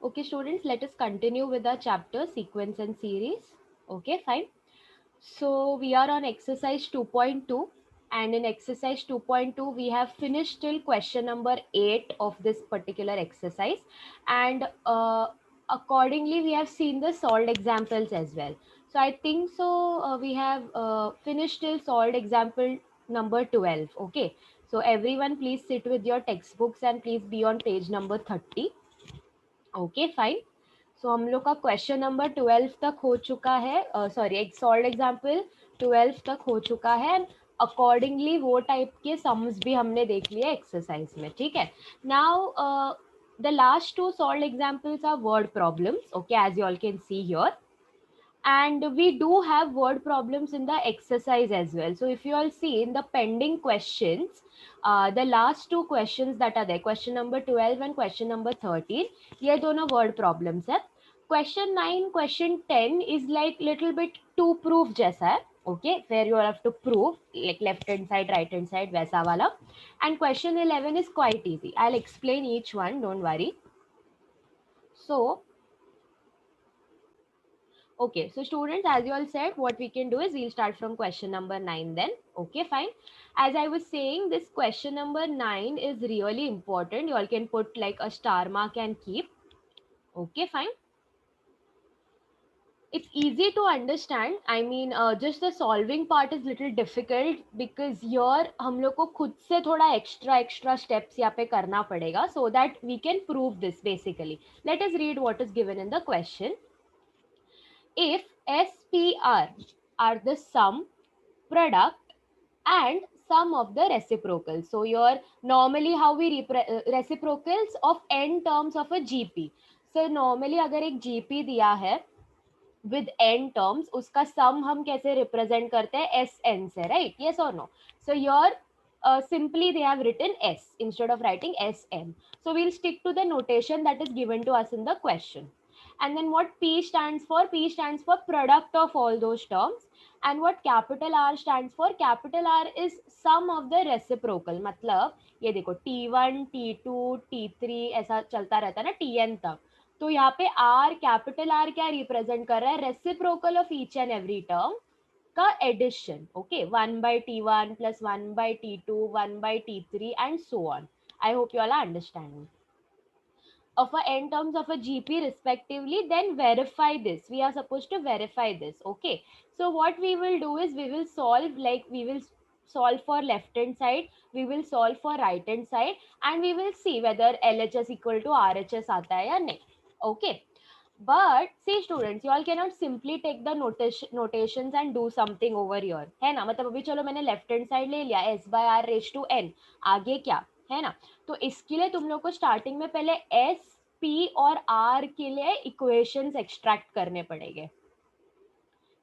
Okay, students, let us continue with our chapter sequence and series. Okay, fine. So we are on exercise 2.2, and in exercise 2.2 we have finished till question number 8 of this particular exercise, and accordingly we have seen the solved examples as well. So I think so we have finished till solved example number 12. Okay, so everyone please sit with your textbooks and please be on page number 30. Okay fine. So हम लोग का question number 12 तक हो चुका है, sorry एक solve example 12 तक हो चुका है, एंड अकॉर्डिंगली वो टाइप के सम्स भी हमने देख लिए एक्सरसाइज में. ठीक है. Now the last two solve examples are word problems. Okay, as you all can see here, and we do have word problems in the exercise as well. So if you all see in the pending questions, the last two questions that are there, question number 12 and question number 13, ये दोनों word problems है. Question 9, question 10 is like little bit to prove जैसा है. Okay, where you have to prove like left hand side, right hand side, वैसा वाला. And question 11 is quite easy. I'll explain each one, don't worry. So okay, so students, as you all said, what we can do is we'll start from question number 9 then. Okay, fine. As I was saying, this question number 9 is really important. You all can put like a star mark and keep. Okay, fine. It's easy to understand. I mean, just the solving part is little difficult because here हम लोग को खुद से थोड़ा extra steps यहाँ पे करना पड़ेगा so that we can prove this basically. Let us read what is given in the question. If SPR are the sum, product and sum of the reciprocals. So your normally how we reciprocals of n terms of a GP. So normally अगर एक GP दिया है with n terms, उसका sum हम कैसे represent करते हैं Sn से, right? Yes or no? So here simply they have written S instead of writing Sn. So we'll stick to the notation that is given to us in the question. And then what P stands for? P stands for product of all those terms. And what capital R stands for? Capital R is sum of the reciprocal. मतलब ये देखो T1, T2, T3 ऐसा चलता रहता है ना Tn तक. तो यहाँ पे R, कैपिटल R क्या रिप्रेजेंट कर रहा है? Reciprocal of each and every term का addition. Okay, 1/T1 plus 1/T2, 1/T3 and so on. I hope you all are understanding. Of a n terms of a GP respectively, then verify this. We are supposed to verify this. Okay, so what we will do is we will solve, like we will solve for left hand side, we will solve for right hand side, and we will see whether LHS equal to RHS आता है या नहीं. Okay, but see students, you all cannot simply take the notations and do something over here, है ना. मतलब अभी चलो मैंने लेफ्ट हैंड साइड ले लिया, s by r raised to n, आगे क्या है ना. तो इसके लिए तुम लोग को स्टार्टिंग में पहले s, p और r के लिए इक्वेशंस एक्सट्रैक्ट करने पड़ेंगे,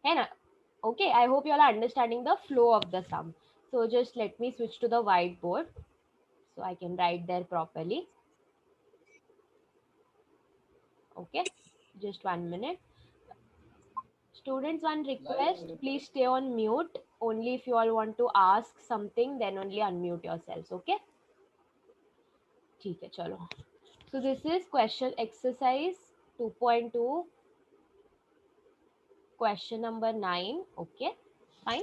है ना. Okay, I hope you all are understanding the flow of the sum. So just let me switch to the whiteboard so I can write there properly. Okay, just 1 minute. Students, one request, please stay on mute. Only if you all want to ask something, then only unmute yourselves, okay? ठीक है, चलो. So this is question exercise 2.2, question number 9, okay? Fine.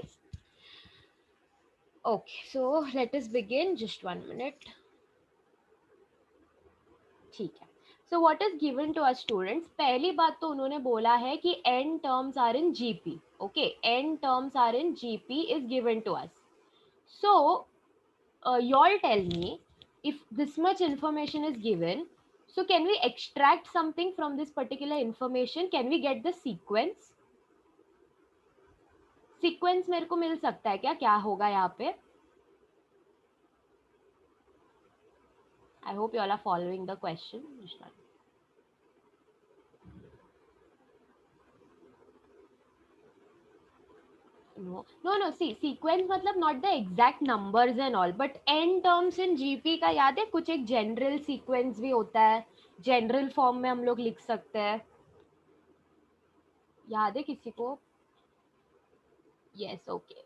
Okay, so let us begin, just 1 minute. ठीक है. So what is given to us students? पहली बात तो उन्होंने बोला है कि n terms are in GP. Okay, n terms are in GP is given to us. So you all tell me, if this much information is given, so can we extract something from this particular information? Can we get the sequence? Sequence मेरे को मिल सकता है क्या? क्या होगा यहाँ पे? I hope you all are following the question. No, see, sequence मतलब not the exact numbers and all, but n terms in GP का याद है, कुछ एक general sequence भी होता है, general form में हम लोग लिख सकते हैं, याद है किसी को? Yes, okay.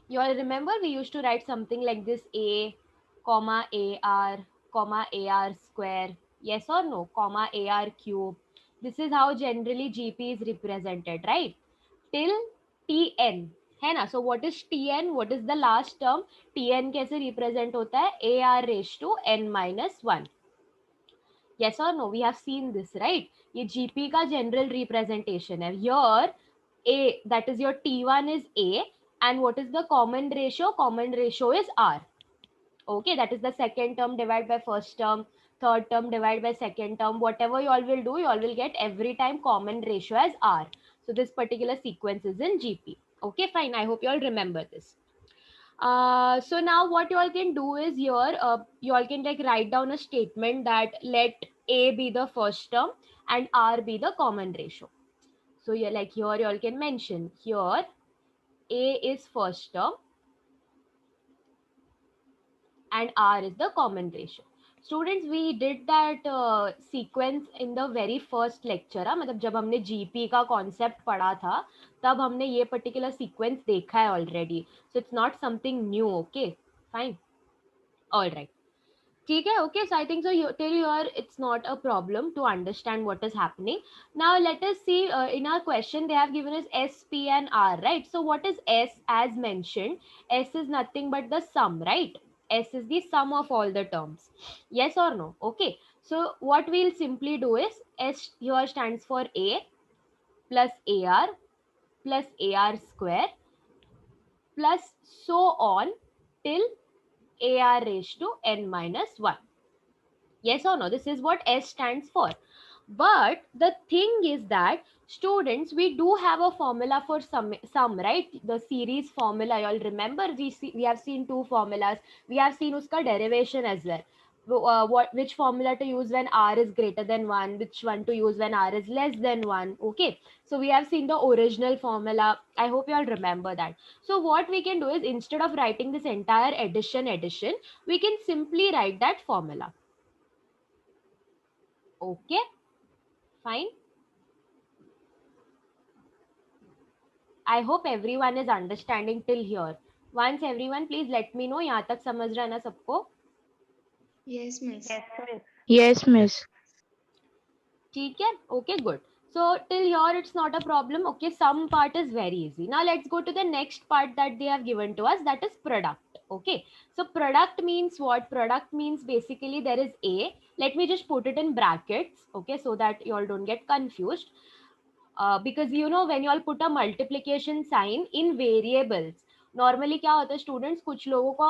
You all remember we used to write something like this, a comma ar comma ar square. yes or no, comma AR cube. This is how generally GP is represented, right? Till Tn, है ना? So what is Tn? What is the last term? Tn कैसे represent होता है? AR raised to n minus 1. Yes or no? We have seen this, right? ये GP का general representation है. Here A, that is your T1 is A, and what is the common ratio? Common ratio is R. Okay, that is the second term divided by first term, third term divided by second term. Whatever you all will do, you all will get every time common ratio as R. So this particular sequence is in GP. Okay, fine. I hope you all remember this. So now what you all can do is here, you all can like write down a statement that let A be the first term and R be the common ratio. So yeah, like here you all can mention here A is first term and R is the common ratio. Students, we did that sequence in the very first lecture. मतलब जब हमने GP का concept पढ़ा था तब हमने ये particular sequence देखा है already. So it's not something new. Okay, fine. All right. ठीक है, okay, so I think so till here it's not a problem to understand what is happening. Now let us see, in our question they have given us S, P and R, right? So what is S? As mentioned, S is nothing but the sum, right? S is the sum of all the terms. Yes or no? Okay, so what we'll simply do is S here stands for A plus AR plus AR square plus so on till AR raised to n minus 1. Yes or no? This is what S stands for. But the thing is that students, we do have a formula for sum, right? The series formula. You all remember we have seen two formulas. We have seen uska derivation as well. Which formula to use when R is greater than 1, which one to use when R is less than 1. Okay, so we have seen the original formula. I hope you all remember that. So what we can do is, instead of writing this entire addition, we can simply write that formula. Okay, fine. I hope everyone is understanding till here. Once everyone, please let me know. यहाँ तक समझ रहा है ना सबको? Yes, miss. Yes, miss. ठीक है? Okay, good. So till here it's not a problem. Okay, some part is very easy. Now let's go to the next part that they have given to us. That is product. Okay. So product means what? Product means basically there is A. Let me just put it in brackets. Okay, so that you all don't get confused. Because you know when you all put a multiplication sign in variables, normally क्या होता है students, कुछ लोगों को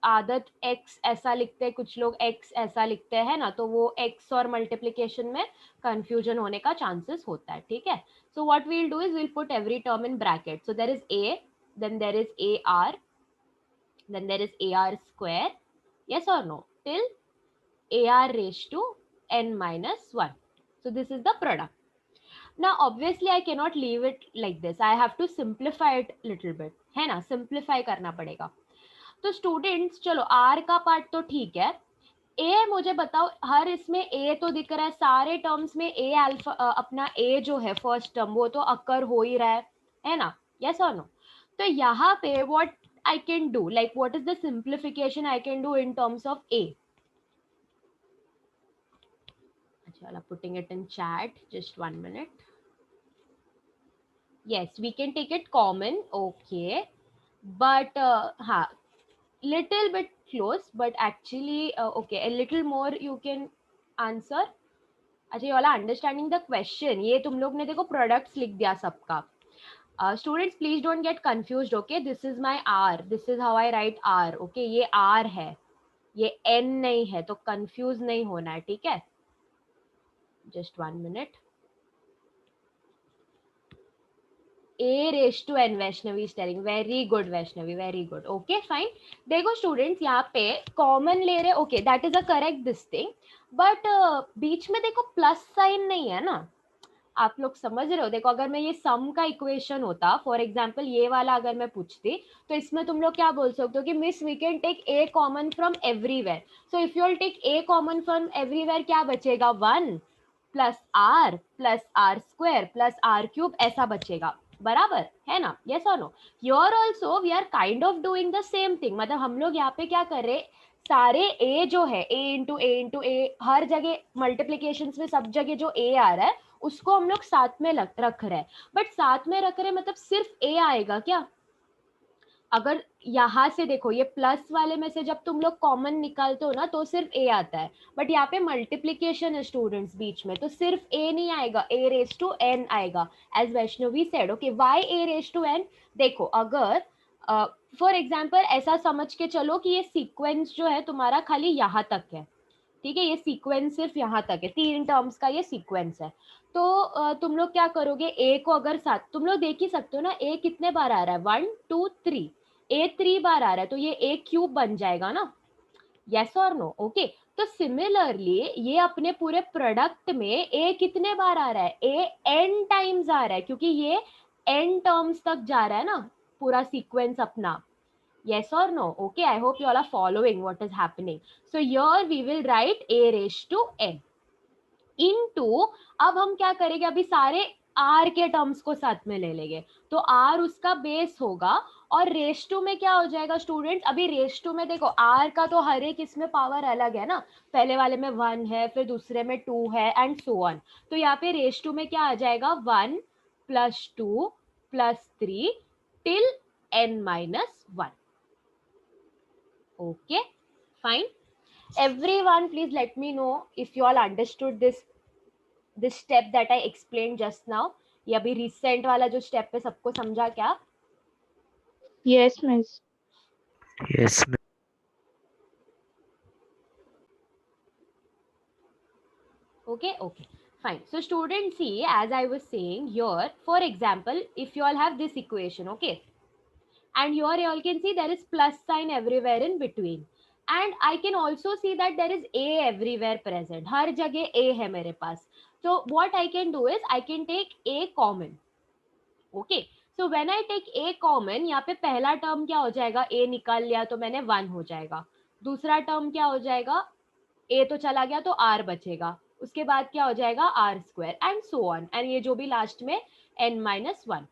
आदत x ऐसा लिखते हैं, कुछ लोग x ऐसा लिखते हैं ना, तो वो x और multiplication में confusion होने का chances होता है. ठीक है? So what we'll do is we'll put every term in bracket. So there is a, then there is ar, then there is ar square. Yes or no? Till ar raised to n minus 1. So this is the product. Now obviously I cannot leave it like this. I have to simplify it little bit, है ना? Simplify करना पड़ेगा. तो students चलो R का part तो ठीक है. A मुझे बताओ, हर इसमें A तो दिख रहा है, सारे टर्म्स में A अल्फा, अपना A जो है फर्स्ट टर्म वो तो अकर हो ही रहा है ना? यस और नो? तो यहाँ पे what I can do, like what is the simplification I can do in terms of A? अच्छा, putting it in chat, just 1 minute. Yes, we can take it common, okay, but little bit close, but actually okay, a little more you can answer. अच्छा, ये वाला understanding the question, ये तुम लोग ने देखो products लिख दिया सबका. Students please don't get confused. Okay, this is my R, this is how I write R. Okay, ये आर है, ये एन नहीं है, तो कंफ्यूज नहीं होना है. ठीक है, just 1 minute. A raised to n, Vaishnavi is telling. Very good Vaishnavi, very good. Okay fine. देखो स्टूडेंट्स, यहाँ पे कॉमन ले रहे. Okay, that is a correct this thing, but बीच में देखो प्लस साइन नहीं है ना. आप लोग समझ रहे हो? देखो, अगर मैं ये सम का इक्वेशन होता, फॉर एग्जाम्पल ये वाला अगर मैं पूछती, तो इसमें तुम लोग क्या बोल सकते हो कि miss we can take a common from everywhere. So if you will take a common from everywhere, क्या बचेगा? 1 plus R square plus R cube, ऐसा बचेगा. बराबर है ना? यस और no? Your also we are kind of doing the same thing. मतलब हम लोग यहाँ पे क्या कर रहे, सारे a जो है a इंटू ए हर जगह मल्टीप्लीकेशन में सब जगह जो a आ रहा है उसको हम लोग साथ में रख रहे हैं, बट साथ में रख रहे हैं मतलब सिर्फ a आएगा क्या? अगर यहाँ से देखो ये प्लस वाले में से जब तुम लोग कॉमन निकालते हो ना तो सिर्फ a आता है, बट यहाँ पे मल्टीप्लीकेशन है स्टूडेंट्स बीच में, तो सिर्फ a नहीं आएगा, a रेज टू n आएगा, as Vaishnavi said. Okay, why a raise to n? देखो अगर फॉर एग्जाम्पल ऐसा समझ के चलो कि ये सीक्वेंस जो है तुम्हारा खाली यहाँ तक है, ठीक है, ये सीक्वेंस सिर्फ यहाँ तक है, 3 टर्म्स का ये सीक्वेंस है, तो तुम लोग क्या करोगे, a को अगर साथ, तुम लोग देख ही सकते हो ना a कितने बार आ रहा है, 1 2 3, a 3 बार आ रहा है, तो ये a क्यूब बन जाएगा ना, यस और नो? ओके, तो सिमिलरली ये अपने पूरे प्रोडक्ट में a कितने बार आ रहा है, a n टाइम्स आ रहा है, क्योंकि ये n टर्म्स तक जा रहा है ना पूरा सीक्वेंस अपना, yes or no? Okay, I hope you all are following what is happening. So here we will write a raised to n into, अब हम क्या करेंगे, अभी सारे r के टर्म्स को साथ में ले लेंगे, तो r उसका बेस होगा, और रेस टू में क्या हो जाएगा स्टूडेंट्स, अभी रेस टू में देखो r का तो हर एक इसमें पावर अलग है ना, पहले वाले में 1 है, फिर दूसरे में 2 है, एंड सो ऑन, तो यहाँ पे रेस टू में क्या आ जाएगा, 1 plus 2 plus 3 till n minus 1. Okay, fine. Everyone, please let me know if you all understood this step that I explained just now. ये अभी recent वाला जो step है सबको समझा क्या? Yes, miss. Yes, Okay, okay, fine. So students, see, as I was saying here, for example, if you all have this equation, okay, and here you all can see there is plus sign everywhere in between, and I can also see that there is a everywhere present, हर जगह a है मेरे पास, so what I can do is I can take a common. Okay, so when I take a common, यहाँ पे पहला term क्या हो जाएगा, a निकाल लिया तो मैंने 1 हो जाएगा, दूसरा टर्म क्या हो जाएगा, a तो चला गया तो r बचेगा, उसके बाद क्या हो जाएगा r square, and so on, and ये जो भी लास्ट में n माइनस 1,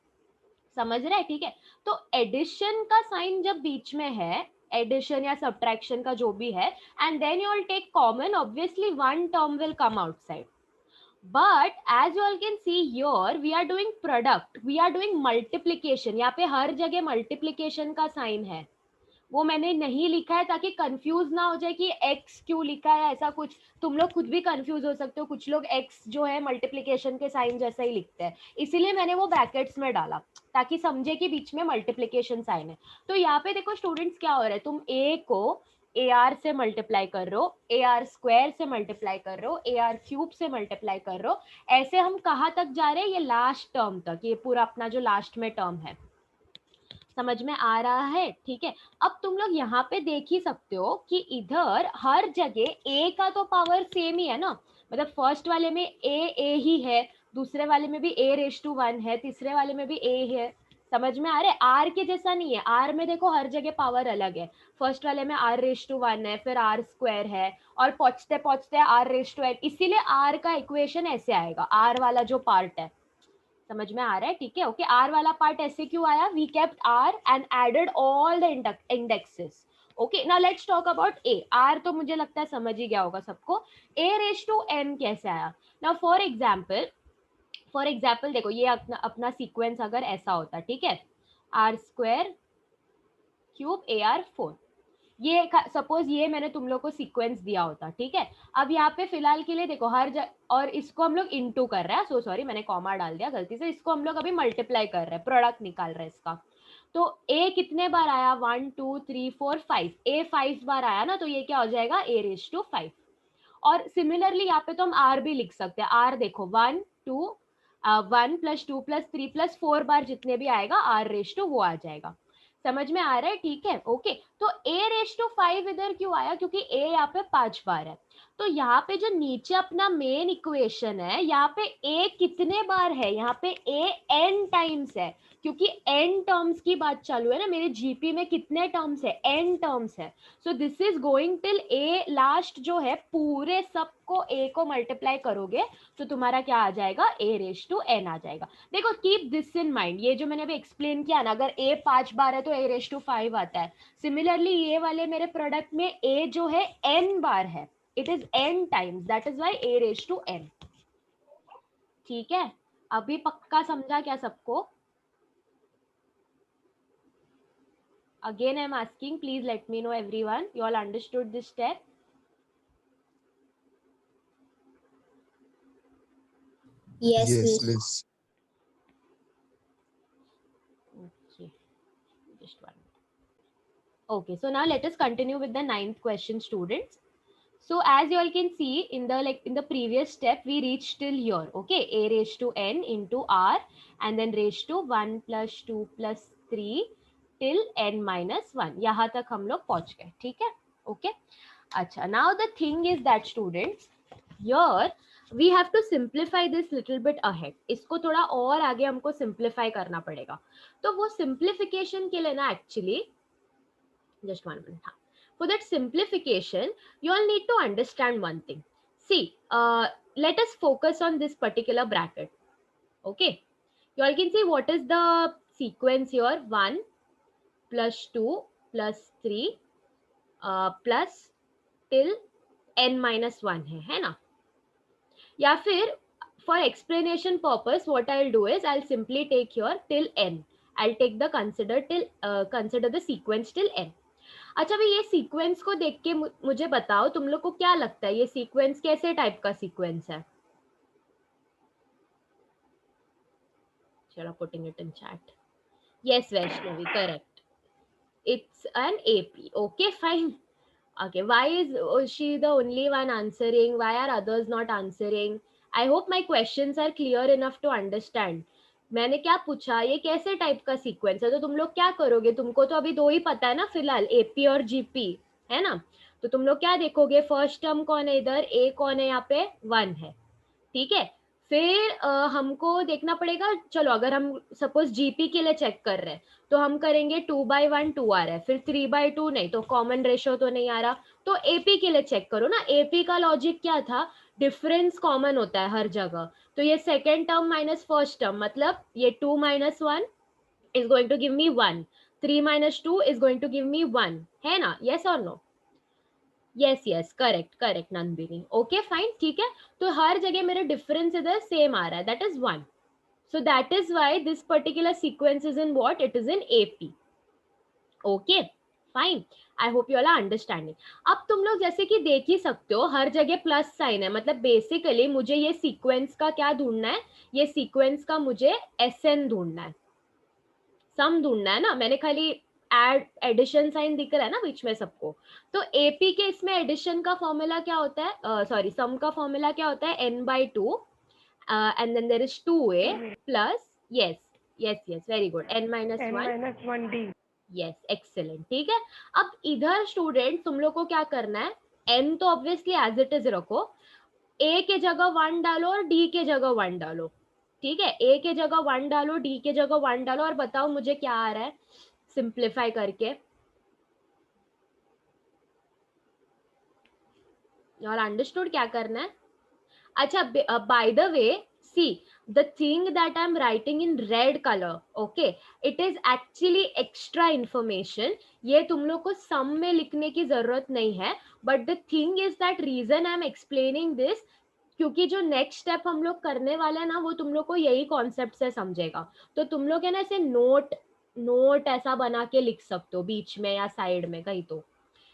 समझ रहे हैं? ठीक है, तो एडिशन का साइन जब बीच में है, एडिशन या सब्ट्रैक्शन का जो भी है, and then you will take common, obviously one term will come outside, but as you all can see here we are doing product, we are doing multiplication, यहाँ पे हर जगह multiplication का साइन है, वो मैंने नहीं लिखा है ताकि कंफ्यूज ना हो जाए कि x क्यों लिखा है, ऐसा कुछ तुम लोग खुद भी कंफ्यूज हो सकते हो, कुछ लोग x जो है मल्टीप्लिकेशन के साइन जैसा ही लिखते हैं, इसीलिए मैंने वो ब्रैकेट्स में डाला ताकि समझे कि बीच में मल्टीप्लिकेशन साइन है। तो यहाँ पे देखो स्टूडेंट्स क्या हो रहा है, तुम a को AR से मल्टीप्लाई कर रहे हो, AR स्क्वायर से मल्टीप्लाई कर रहे हो, AR क्यूब से मल्टीप्लाई कर रहे हो, ऐसे हम कहाँ तक जा रहे हैं, ये लास्ट टर्म तक, ये पूरा अपना जो लास्ट में टर्म है, समझ में आ रहा है? ठीक है, अब तुम लोग यहाँ पे देख ही सकते हो कि इधर हर जगह a का तो पावर सेम ही है ना, मतलब फर्स्ट वाले में a ही है, दूसरे वाले में भी a रेज टू 1 है, तीसरे वाले में भी a है, समझ में आ रहा है? r के जैसा नहीं है, r में देखो हर जगह पावर अलग है, फर्स्ट वाले में r रेज टू 1 है, फिर r स्क्वायर है, और पहुंचते पहुंचते r रेज टू n, इसीलिए r का इक्वेशन ऐसे आएगा, r वाला जो पार्ट है, समझ में आ रहा है? ठीक है, ओके, आर वाला पार्ट ऐसे क्यों आया, we kept R and added all the indexes. Okay, now let's talk about A. R तो मुझे लगता है समझ ही गया होगा सबको, ए रेज टू एन कैसे आया। नाउ फॉर एग्जाम्पल देखो, ये अपना सीक्वेंस अगर ऐसा होता, ठीक है, R square cube A R 4, ये सपोज ये मैंने तुम लोग को सीक्वेंस दिया होता, ठीक है। अब यहाँ पे फिलहाल के लिए देखो और इसको हम लोग इनटू कर रहे हैं, सो सॉरी मैंने कॉमा डाल दिया गलती से, इसको हम लोग अभी मल्टीप्लाई कर रहे हैं, प्रोडक्ट निकाल रहे हैं इसका, तो a कितने बार आया, 1 2 3 4 5, a 5 बार आया ना, तो ये क्या हो जाएगा, a रेज टू 5। और सिमिलरली यहाँ पे तो हम r भी लिख सकते हैं, r देखो 1 2 1 प्लस 2 प्लस 3 प्लस 4 बार जितने भी आएगा r रेज टू वो आ जाएगा, समझ में आ रहा है? ठीक है, ओके, तो a रेज टू 5 इधर क्यों आया, क्योंकि a यहाँ पे 5 बार है। तो यहाँ पे जो नीचे अपना मेन इक्वेशन है, यहाँ पे a कितने बार है, यहाँ पे a n टाइम्स है, क्योंकि n टर्म्स की बात चालू है ना, मेरे जीपी में कितने टर्म्स है, n टर्म्स है. So this is going till a last जो है, पूरे सबको a को मल्टीप्लाई करोगे तो तुम्हारा क्या आ जाएगा, a रेज टू n आ जाएगा. देखो कीप दिस इन माइंड, ये जो मैंने अभी एक्सप्लेन किया ना, अगर a 5 बार है तो a रेज टू 5 आता है. सिमिलरली ये वाले मेरे प्रोडक्ट में a जो है n बार है, it is n times, that is why a raised to n. ठीक है, अभी पक्का समझा क्या सबको? Again I am asking, please let me know everyone, you all understood this step? Yes, Yes, miss. miss. Okay, just 1 minute. Okay, so now let us continue with the 9th question, students. So as you all can see in the previous step, we reached till here, okay, a raised to n into r, and then raised to 1 plus 2 plus 3 till n minus 1. यहाँ तक हम लोग पहुंच गए, ठीक है, okay. अच्छा, now the thing is that students, here we have to simplify this little bit ahead. इसको थोड़ा और आगे हमको simplify करना पड़ेगा. तो वो simplification के लिए ना actually, just 1 minute, हाँ. For that simplification, you all need to understand one thing. See, let us focus on this particular bracket. Okay, you all can see what is the sequence here. 1 plus 2 plus 3 plus till n minus 1 है ना? या फिर for explanation purpose, what I'll do is I'll simply take here till n. I'll take the consider the sequence till n. अच्छा भाई, ये sequence को देख के मुझे बताओ, तुम लोग को क्या लगता है ये सीक्वेंस कैसे टाइप का सीक्वेंस है? चलो, putting it in chat. Yes Vaishnavi, correct, it's an AP. Okay fine. Okay, why is she the only one answering? Why are others not answering? I hope my questions are clear enough to understand. मैंने क्या पूछा, ये कैसे type का sequence है, तो तुम लोग क्या करोगे, तुमको तो अभी 2 ही पता है ना फिलहाल, एपी और जीपी, है ना? तो तुम लोग क्या देखोगे, फर्स्ट टर्म कौन है इधर, ए कौन है, यहाँ पे 1 है, ठीक है. फिर हमको देखना पड़ेगा, चलो अगर हम सपोज जीपी के लिए चेक कर रहे हैं तो हम करेंगे 2/1 2 आ रहा है, फिर 3/2 नहीं, तो कॉमन रेशियो तो नहीं आ रहा. तो एपी के लिए चेक करो ना, एपी का लॉजिक क्या था, डिफरेंस कॉमन होता है हर जगह. तो ये second term minus first term, मतलब ये 2 minus 1 is going to give me 1, 3 minus 2 is going to give me 1, है ना? yes or no? Yes yes, correct correct Nandini. Okay fine, ठीक है. तो हर जगह मेरे डिफरेंस इधर सेम आ रहा है, that is 1. So that is why this particular sequence is in what, it is in AP. Okay fine, I hope you all are understanding. अब तुम लोग जैसे कि देख ही सकते हो हर जगह प्लस साइन है, मतलब बेसिकली मुझे ये सीक्वेंस का क्या ढूंढना है, ये सीक्वेंस का मुझे एसएन ढूंढना है, सम ढूंढना है ना. मैंने खाली एडिशन साइन दिख रहा है ना बीच में सबको. तो एपी के इसमें एडिशन का फॉर्मूला क्या होता है, सॉरी सम का फॉर्मूला क्या होता है, n/2 and then there is 2a plus, yes yes yes, very good, n-1 yes, excellent, ठीक है. अब इधर स्टूडेंट तुम लोग को क्या करना है, n तो ऑब्वियसली एज इट इज रखो, a के जगह 1 डालो और d के जगह 1 डालो, ठीक है. a के जगह 1 डालो, d के जगह 1 डालो, और बताओ मुझे क्या आ रहा है सिंप्लीफाई करके. और अंडरस्टूड क्या करना है? अच्छा, by the way, see the thing that I'm writing in red color, okay, it is actually extra information. ये तुम लोग को सम में लिखने की जरूरत नहीं है, but the thing is that reason I'm explaining this, क्योंकि जो नेक्स्ट स्टेप हम लोग करने वाले हैं ना, वो तुम लोग को यही कॉन्सेप्ट से समझेगा. तो तुम लोग है ना ऐसे नोट ऐसा बना के लिख सकते हो बीच में या साइड में कहीं. तो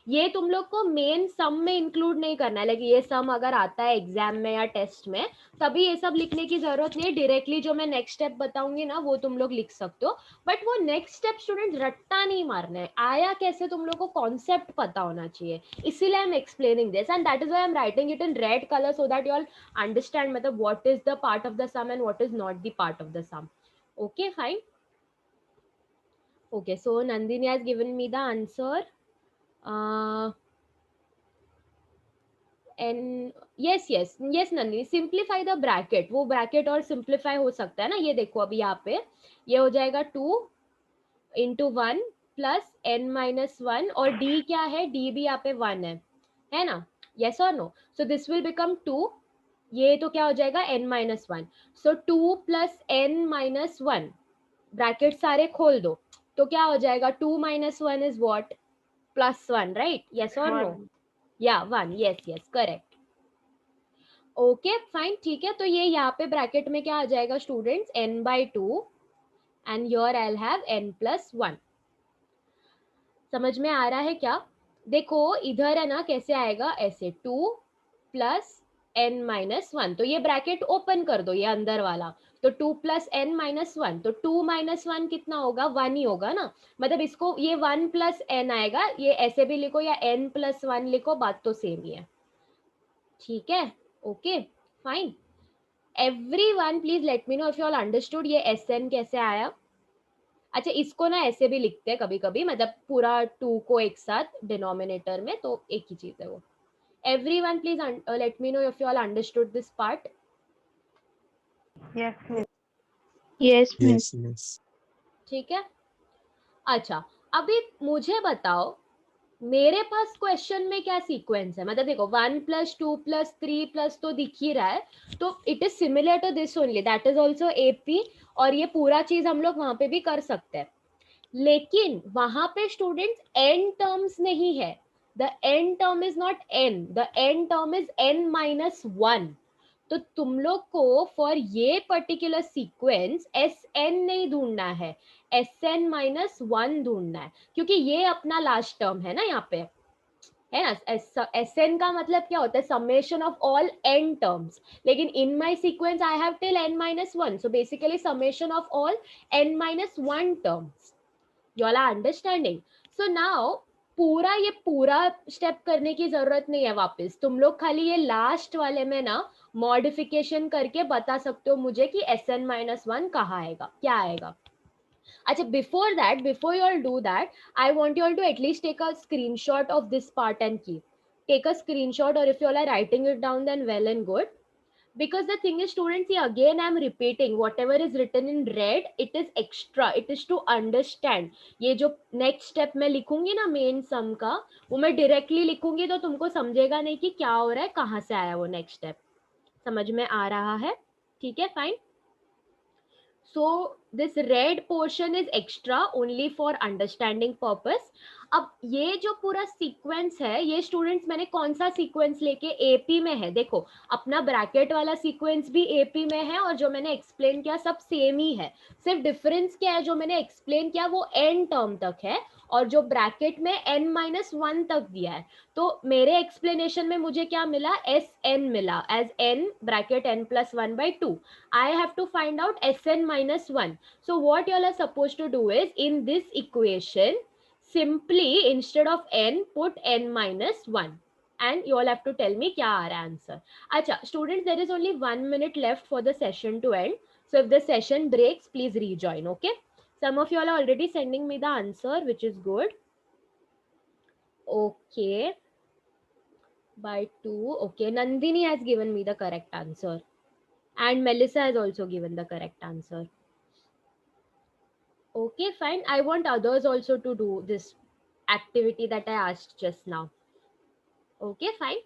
ये तुम लोग को मेन सम में इंक्लूड नहीं करना है, लेकिन ये सम अगर आता है एग्जाम में या टेस्ट में तभी ये सब लिखने की जरूरत नहीं है. डायरेक्टली जो मैं नेक्स्ट स्टेप बताऊंगी ना वो तुम लोग लिख सकते हो, बट वो नेक्स्ट स्टेप स्टूडेंट रट्टा नहीं मारना है, आया कैसे तुम लोग को कॉन्सेप्ट पता होना चाहिए. इसीलिए I am explaining this and that is why I am writing it in red colour, so that you all understand मतलब what is the part of the sum and what is not the part of the sum. Okay fine. Okay, so Nandini has given me the answer. n, yes yes yes Nandini, simplify the bracket, वो bracket और simplify हो सकता है ना, ये देखो अभी यहाँ पे ये हो जाएगा 2 इंटू 1 प्लस n माइनस 1, और d क्या है, d भी यहाँ पे 1 है ना, yes और no, so this will become 2, ये तो क्या हो जाएगा n minus 1, so 2 plus n minus 1, bracket सारे खोल दो, तो क्या हो जाएगा, 2 minus 1 is what, plus 1, right, yes और no, या 1, yes yes correct, okay fine, ठीक है, तो ये यहाँ पे ब्रैकेट में क्या आ जाएगा students, n by 2 and your I have n plus 1, समझ में आ रहा है क्या, देखो इधर है ना कैसे आएगा, ऐसे 2 प्लस n माइनस 1, तो ये ब्रैकेट ओपन कर दो, ये अंदर वाला, तो 2 प्लस n माइनस 1, तो 2 माइनस 1 कितना होगा, 1 ही होगा ना, मतलब इसको ये 1 प्लस n आएगा, ये ऐसे भी लिखो या n प्लस 1 लिखो, बात तो सेम ही है, ठीक है, okay fine, everyone please let me know if you all understood ये SN कैसे आया, अच्छा इसको ना ऐसे भी लिखते हैं कभी कभी, मतलब पूरा 2 को एक साथ डिनोमिनेटर में, तो एक ही चीज है वो, everyone please let me know if you all understood this part, Yes, miss. Yes, miss. ठीक है, अच्छा अभी मुझे बताओ मेरे पास क्वेश्चन में क्या सीक्वेंस है, मतलब देखो 1 प्लस 2 प्लस 3 प्लस तो दिख ही रहा है, तो it is similar to this only, that is also AP, और ये पूरा चीज हम लोग वहां पे भी कर सकते हैं, लेकिन वहां पे स्टूडेंट्स n टर्म्स नहीं है, the n term is not n, the n term is n minus 1, तो तुम लोग को फॉर ये पर्टिकुलर सीक्वेंस SN नहीं ढूंढना है, SN माइनस 1 ढूंढना है, क्योंकि ये अपना लास्ट टर्म है ना यहाँ पे, है ना, SN का मतलब क्या होता है, summation of all n terms, लेकिन in my sequence I have till n minus 1, so basically summation of all n minus 1 terms, you all are understanding, so now पूरा स्टेप करने की जरूरत नहीं है, वापस तुम लोग खाली ये लास्ट वाले में ना मॉडिफिकेशन करके बता सकते हो मुझे कि SN माइनस 1 कहाँ आएगा, क्या आएगा, अच्छा before that, before you all do that, I want you all to at least take a screenshot of this part and key, take a screenshot, और if you all are writing it down then well and good, because the thing is students, see again I'm repeating whatever is written in red, it is extra, it is to understand, ये जो next step मैं लिखूंगी ना main सम का, वो मैं directly लिखूंगी, तो तुमको समझेगा नहीं कि क्या हो रहा है, कहाँ से आया वो नेक्स्ट स्टेप, समझ में आ रहा है, ठीक है fine, so this red portion is extra only for understanding purpose, अब ये जो पूरा सीक्वेंस है, ये स्टूडेंट्स मैंने कौन सा सीक्वेंस लेके AP में है, देखो अपना ब्रैकेट वाला सीक्वेंस भी AP में है, और जो मैंने एक्सप्लेन किया सब सेम ही है, सिर्फ डिफरेंस क्या है, जो मैंने एक्सप्लेन किया वो n टर्म तक है, और जो ब्रैकेट में n माइनस 1 तक दिया है, तो मेरे एक्सप्लेनेशन में मुझे क्या मिला, SN मिला as n bracket n plus 1 by 2, I have to find out SN minus 1, so what you all are supposed to do is in this equation simply instead of n put n minus 1, and you all have to tell me क्या आ रहा है answer, अच्छा students there is only 1 minute left for the session to end, so if the session breaks please rejoin, okay, some of you all are already sending me the answer which is good, okay by 2, okay Nandini has given me the correct answer and Melissa has also given the correct answer, okay fine, I want others also to do this activity that I asked just now, okay fine,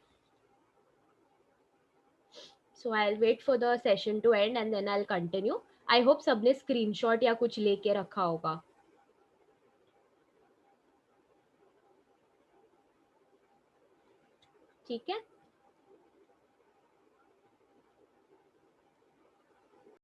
so I'll wait for the session to end and then I'll continue, I hope सबने screenshot या कुछ लेके रखा होगा, ठीक है,